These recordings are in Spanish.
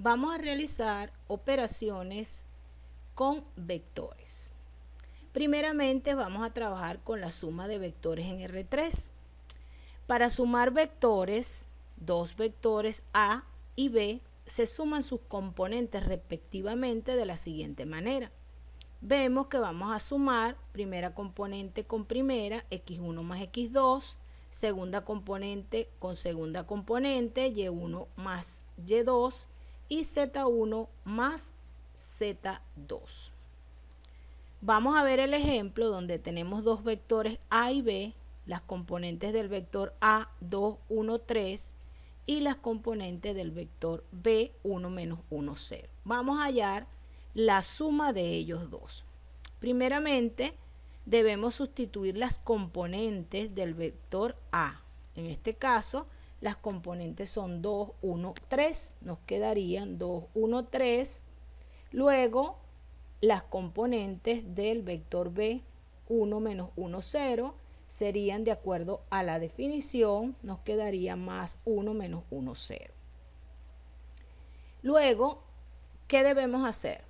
Vamos a realizar operaciones con vectores. Primeramente vamos a trabajar con la suma de vectores en R3. Para sumar vectores, dos vectores A y B se suman sus componentes respectivamente de la siguiente manera. Vemos que vamos a sumar primera componente con primera, x1 más x2, segunda componente con segunda componente, y1 más y2, y z1 más z2. Vamos a ver el ejemplo donde tenemos dos vectores A y B, las componentes del vector A, 2, 1, 3, y las componentes del vector B, 1, menos 1, 0. Vamos a hallar la suma de ellos dos. Primeramente, debemos sustituir las componentes del vector A. En este caso, las componentes son 2, 1, 3. Nos quedarían 2, 1, 3. Luego, las componentes del vector B, 1 menos 1, 0, serían de acuerdo a la definición, nos quedaría más 1 menos 1, 0. Luego, ¿qué debemos hacer?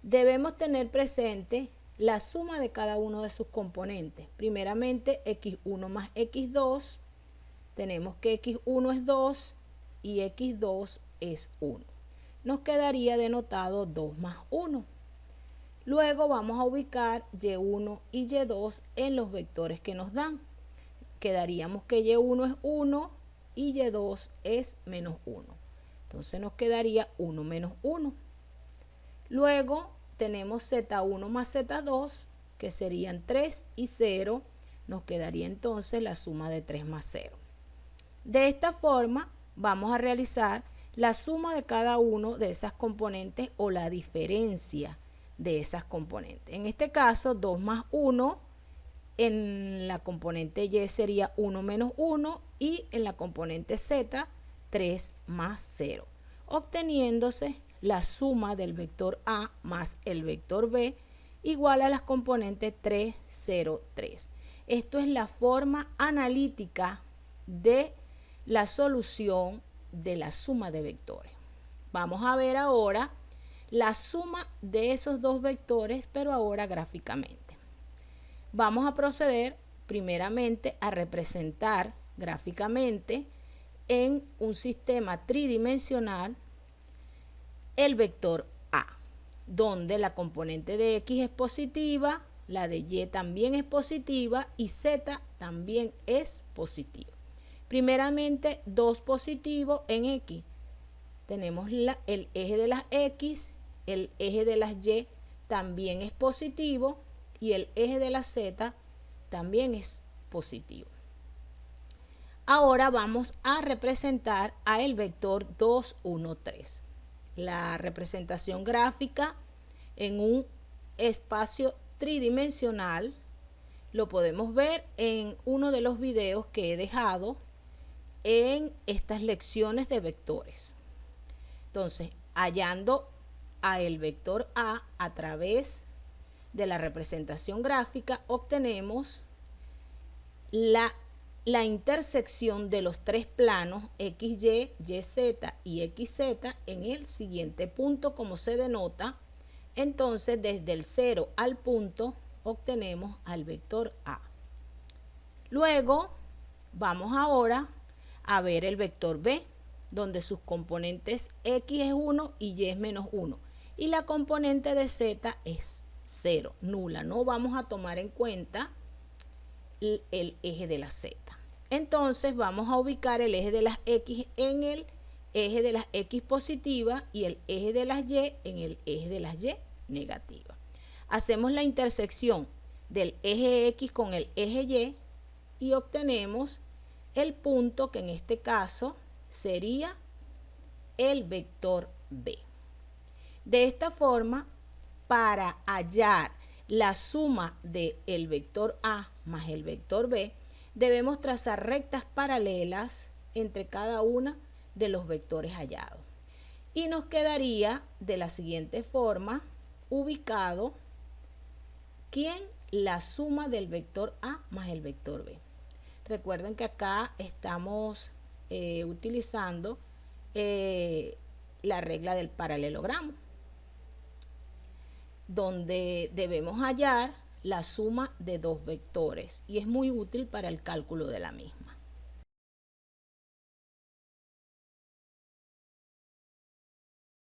Debemos tener presente la suma de cada uno de sus componentes. Primeramente, x1 más x2. Tenemos que x1 es 2 y x2 es 1. Nos quedaría denotado 2 más 1. Luego vamos a ubicar y1 y y2 en los vectores que nos dan. Quedaríamos que y1 es 1 y y2 es menos 1. Entonces nos quedaría 1 menos 1. Luego tenemos z1 más z2, que serían 3 y 0. Nos quedaría entonces la suma de 3 más 0. De esta forma vamos a realizar la suma de cada uno de esas componentes o la diferencia de esas componentes. En este caso, 2 más 1, en la componente y sería 1 menos 1 y en la componente z, 3 más 0, obteniéndose la suma del vector A más el vector B igual a las componentes 3, 0, 3. Esto es la forma analítica de la solución de la suma de vectores. Vamos a ver ahora la suma de esos dos vectores, pero ahora gráficamente. Vamos a proceder primeramente a representar gráficamente en un sistema tridimensional el vector A, donde la componente de X es positiva, la de Y también es positiva y Z también es positiva. Primeramente, 2 positivos en X. Tenemos el eje de las X, el eje de las Y también es positivo y el eje de la Z también es positivo. Ahora vamos a representar a el vector 2, 1, 3. La representación gráfica en un espacio tridimensional lo podemos ver en uno de los videos que he dejado en estas lecciones de vectores. Entonces, hallando a el vector A través de la representación gráfica, obtenemos la intersección de los tres planos XY, YZ y XZ en el siguiente punto, como se denota. Entonces, desde el 0 al punto, obtenemos al vector A. Luego, vamos ahora a ver el vector B, donde sus componentes X es 1 y Y es menos 1. Y la componente de Z es 0, nula. No vamos a tomar en cuenta el eje de la Z. Entonces vamos a ubicar el eje de las X en el eje de las X positiva y el eje de las Y en el eje de las Y negativa. Hacemos la intersección del eje X con el eje Y obtenemos el punto que en este caso sería el vector B. De esta forma, para hallar la suma del vector A más el vector B, debemos trazar rectas paralelas entre cada una de los vectores hallados. Y nos quedaría de la siguiente forma ubicado ¿quién? La suma del vector A más el vector B. Recuerden que acá estamos utilizando la regla del paralelogramo, donde debemos hallar la suma de dos vectores y es muy útil para el cálculo de la misma.